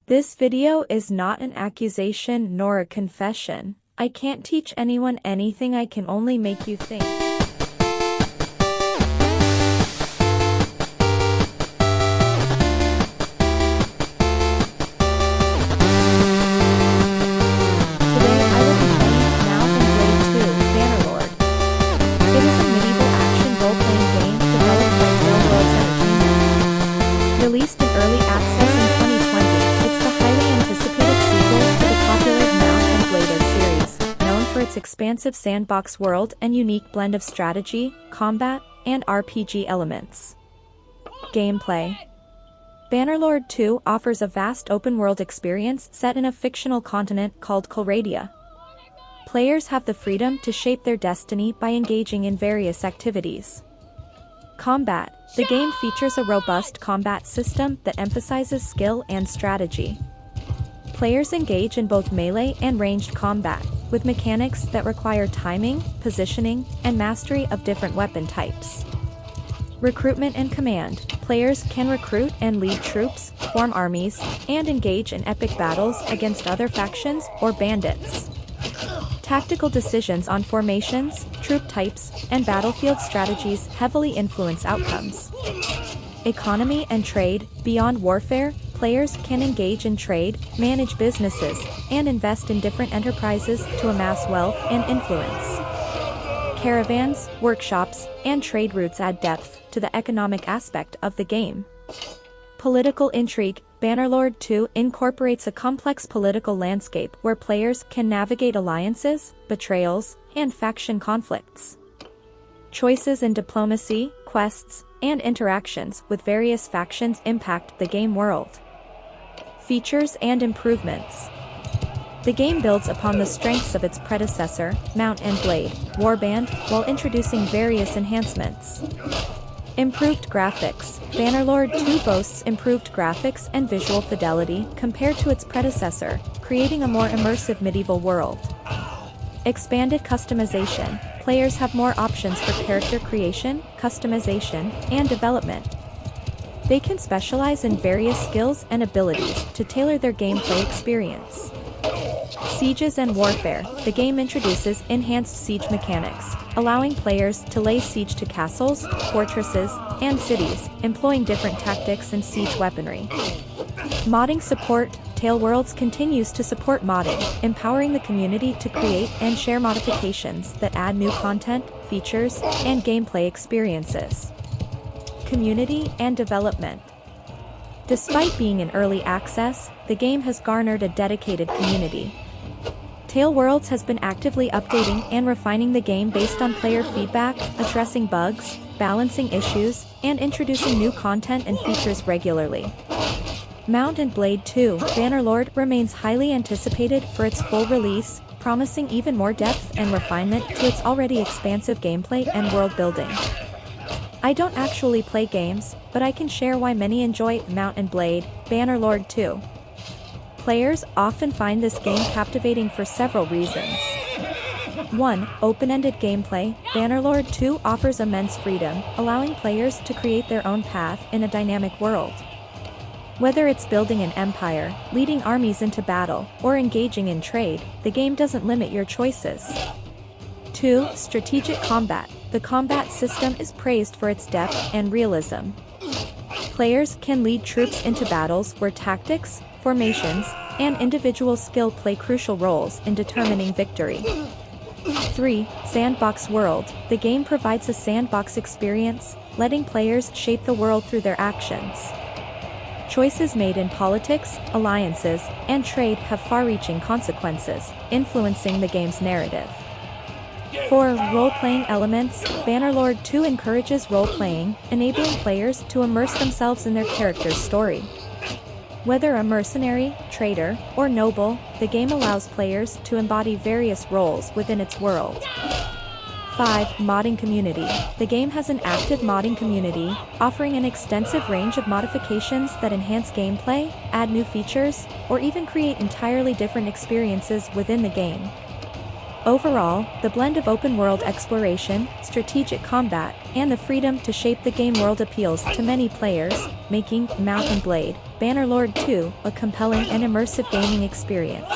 This video is not an accusation nor a confession. I can't teach anyone anything, I can only make you think. Released in early access in 2020, it's the highly anticipated sequel to the popular Mount and Blade series, known for its expansive sandbox world and unique blend of strategy, combat, and RPG elements. Gameplay. Bannerlord 2 offers a vast open-world experience set in a fictional continent called Colradia. Players have the freedom to shape their destiny by engaging in various activities. Combat. The game features a robust combat system that emphasizes skill and strategy. Players engage in both melee and ranged combat, with mechanics that require timing, positioning, and mastery of different weapon types. Recruitment and command. Players can recruit and lead troops, form armies, and engage in epic battles against other factions or bandits. Tactical decisions on formations, troop types, and battlefield strategies heavily influence outcomes. Economy and trade. Beyond warfare, players can engage in trade, manage businesses, and invest in different enterprises to amass wealth and influence. Caravans, workshops, and trade routes add depth to the economic aspect of the game. Political intrigue. Bannerlord 2 incorporates a complex political landscape where players can navigate alliances, betrayals, and faction conflicts. Choices in diplomacy, quests, and interactions with various factions impact the game world. Features and improvements. The game builds upon the strengths of its predecessor, Mount and Blade, Warband, while introducing various enhancements. Improved graphics. Bannerlord 2 boasts improved graphics and visual fidelity compared to its predecessor, creating a more immersive medieval world. Expanded customization. Players have more options for character creation, customization, and development. They can specialize in various skills and abilities to tailor their gameplay experience. Sieges and warfare. The game introduces enhanced siege mechanics, allowing players to lay siege to castles, fortresses, and cities, employing different tactics and siege weaponry. Modding support. Tailworlds continues to support modding, empowering the community to create and share modifications that add new content, features, and gameplay experiences. Community and development. Despite being in early access, the game has garnered a dedicated community. Tailworlds has been actively updating and refining the game based on player feedback, addressing bugs, balancing issues, and introducing new content and features regularly. Mount and Blade 2, Bannerlord remains highly anticipated for its full release, promising even more depth and refinement to its already expansive gameplay and world building. I don't actually play games, but I can share why many enjoy Mount and Blade, Bannerlord 2. Players often find this game captivating for several reasons. 1. Open-ended gameplay. Bannerlord 2 offers immense freedom, allowing players to create their own path in a dynamic world. Whether it's building an empire, leading armies into battle, or engaging in trade, the game doesn't limit your choices. 2. Strategic combat. The combat system is praised for its depth and realism. Players can lead troops into battles where tactics, formations, and individual skill play crucial roles in determining victory. 3. Sandbox world. The game provides a sandbox experience, letting players shape the world through their actions. Choices made in politics, alliances, and trade have far-reaching consequences, influencing the game's narrative. 4. Role-playing elements. Bannerlord 2 encourages role-playing, enabling players to immerse themselves in their character's story. Whether a mercenary, traitor, or noble, the game allows players to embody various roles within its world. 5. Modding community. The game has an active modding community, offering an extensive range of modifications that enhance gameplay, add new features, or even create entirely different experiences within the game. Overall, the blend of open-world exploration, strategic combat, and the freedom to shape the game world appeals to many players, making Mount and Blade, Bannerlord 2 a compelling and immersive gaming experience.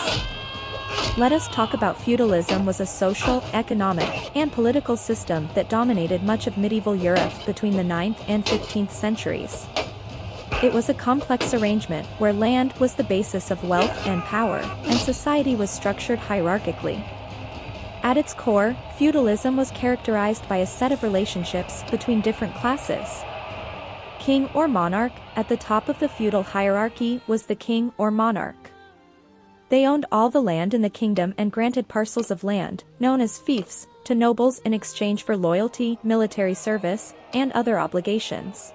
Let us talk about feudalism was a social, economic, and political system that dominated much of medieval Europe between the 9th and 15th centuries. It was a complex arrangement where land was the basis of wealth and power, and society was structured hierarchically. At its core, feudalism was characterized by a set of relationships between different classes. King or monarch, at the top of the feudal hierarchy was the king or monarch. They owned all the land in the kingdom and granted parcels of land, known as fiefs, to nobles in exchange for loyalty, military service, and other obligations.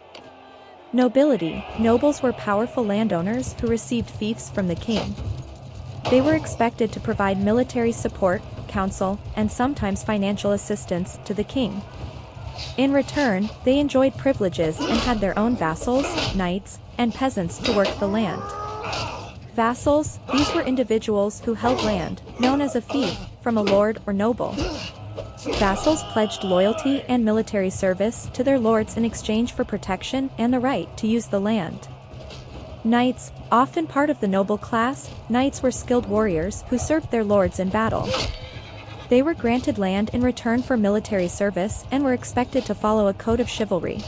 Nobility, nobles were powerful landowners who received fiefs from the king. They were expected to provide military support, counsel, and sometimes financial assistance to the king. In return, they enjoyed privileges and had their own vassals, knights, and peasants to work the land. Vassals, these were individuals who held land, known as a fief, from a lord or noble. Vassals pledged loyalty and military service to their lords in exchange for protection and the right to use the land. Knights, often part of the noble class, knights were skilled warriors who served their lords in battle. They were granted land in return for military service and were expected to follow a code of chivalry.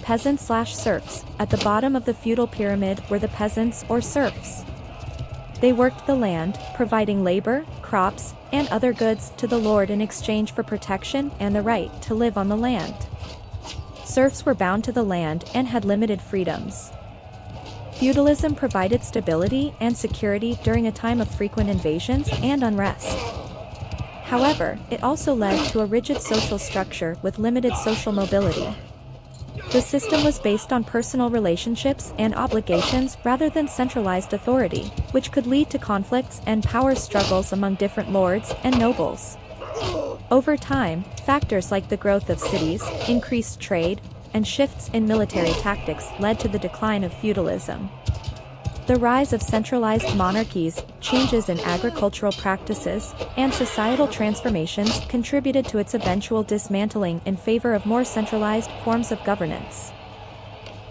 Peasants/serfs, at the bottom of the feudal pyramid were the peasants or serfs. They worked the land, providing labor, crops, and other goods to the lord in exchange for protection and the right to live on the land. Serfs were bound to the land and had limited freedoms. Feudalism provided stability and security during a time of frequent invasions and unrest. However, it also led to a rigid social structure with limited social mobility. The system was based on personal relationships and obligations rather than centralized authority, which could lead to conflicts and power struggles among different lords and nobles. Over time, factors like the growth of cities, increased trade, and shifts in military tactics led to the decline of feudalism. The rise of centralized monarchies, changes in agricultural practices, and societal transformations contributed to its eventual dismantling in favor of more centralized forms of governance.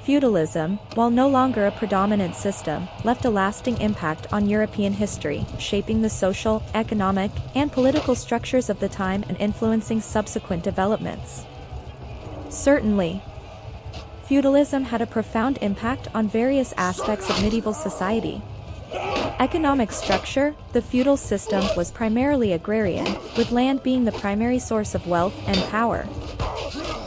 Feudalism, while no longer a predominant system, left a lasting impact on European history, shaping the social, economic, and political structures of the time and influencing subsequent developments. Certainly, feudalism had a profound impact on various aspects of medieval society. Economic structure, the feudal system was primarily agrarian, with land being the primary source of wealth and power.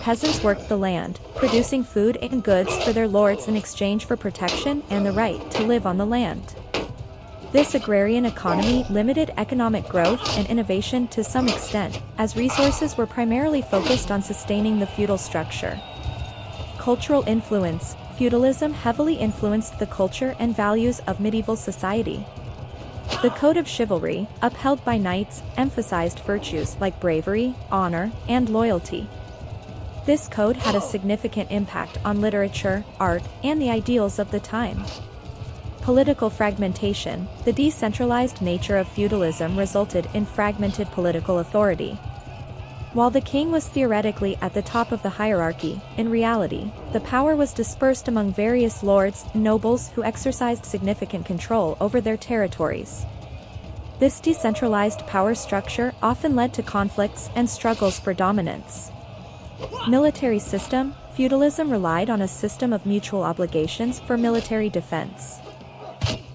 Peasants worked the land, producing food and goods for their lords in exchange for protection and the right to live on the land. This agrarian economy limited economic growth and innovation to some extent, as resources were primarily focused on sustaining the feudal structure. Cultural influence, feudalism heavily influenced the culture and values of medieval society. The code of chivalry, upheld by knights, emphasized virtues like bravery, honor, and loyalty. This code had a significant impact on literature, art, and the ideals of the time. Political fragmentation, the decentralized nature of feudalism resulted in fragmented political authority. While the king was theoretically at the top of the hierarchy, in reality, the power was dispersed among various lords and nobles who exercised significant control over their territories. This decentralized power structure often led to conflicts and struggles for dominance. Military system, feudalism relied on a system of mutual obligations for military defense.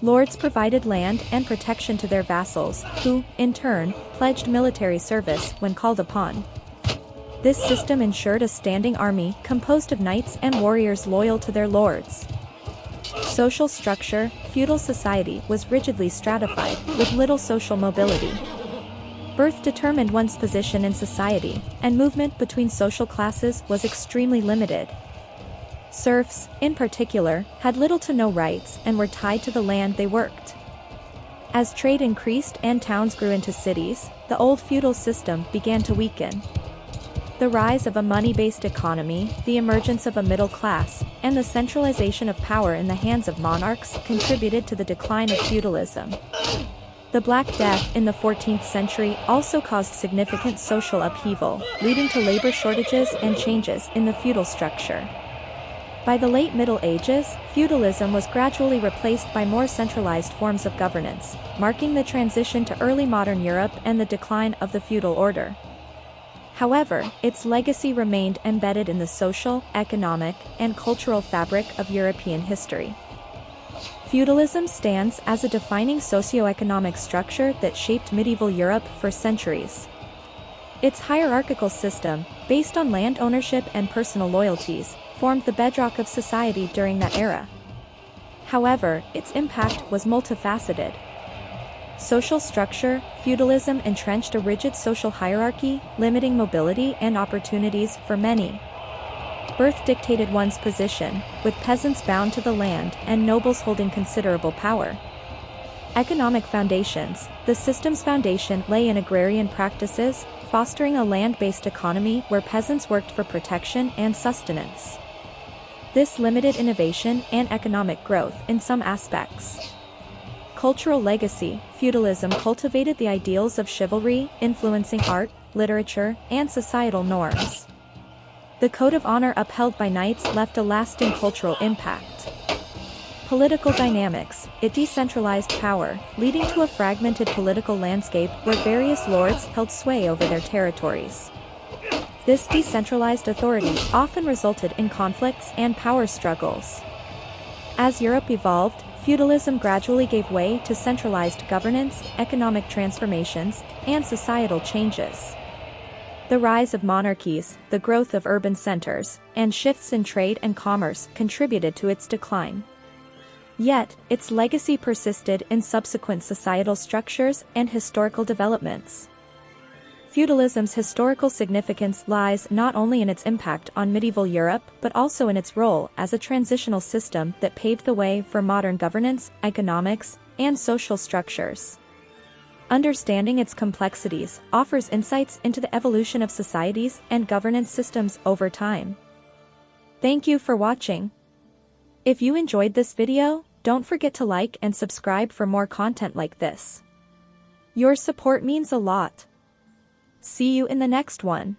Lords provided land and protection to their vassals, who, in turn, pledged military service when called upon. This system ensured a standing army composed of knights and warriors loyal to their lords. Social structure, feudal society was rigidly stratified, with little social mobility. Birth determined one's position in society, and movement between social classes was extremely limited. Serfs, in particular, had little to no rights and were tied to the land they worked. As trade increased and towns grew into cities, the old feudal system began to weaken. The rise of a money-based economy, the emergence of a middle class, and the centralization of power in the hands of monarchs contributed to the decline of feudalism. The Black Death in the 14th century also caused significant social upheaval, leading to labor shortages and changes in the feudal structure. By the late Middle Ages, feudalism was gradually replaced by more centralized forms of governance, marking the transition to early modern Europe and the decline of the feudal order. However, its legacy remained embedded in the social, economic, and cultural fabric of European history. Feudalism stands as a defining socio-economic structure that shaped medieval Europe for centuries. Its hierarchical system, based on land ownership and personal loyalties, formed the bedrock of society during that era. However, its impact was multifaceted. Social structure, feudalism entrenched a rigid social hierarchy, limiting mobility and opportunities for many. Birth dictated one's position, with peasants bound to the land and nobles holding considerable power. Economic foundations. The system's foundation lay in agrarian practices, fostering a land-based economy where peasants worked for protection and sustenance. This limited innovation and economic growth in some aspects. Cultural legacy. Feudalism cultivated the ideals of chivalry, influencing art, literature, and societal norms. The code of honor upheld by knights left a lasting cultural impact. Political dynamics. It decentralized power, leading to a fragmented political landscape where various lords held sway over their territories. This decentralized authority often resulted in conflicts and power struggles. As Europe evolved, feudalism gradually gave way to centralized governance, economic transformations, and societal changes. The rise of monarchies, the growth of urban centers, and shifts in trade and commerce contributed to its decline. Yet, its legacy persisted in subsequent societal structures and historical developments. Feudalism's historical significance lies not only in its impact on medieval Europe but also in its role as a transitional system that paved the way for modern governance, economics, and social structures. Understanding its complexities offers insights into the evolution of societies and governance systems over time. Thank you for watching. If you enjoyed this video, don't forget to like and subscribe for more content like this. Your support means a lot. See you in the next one.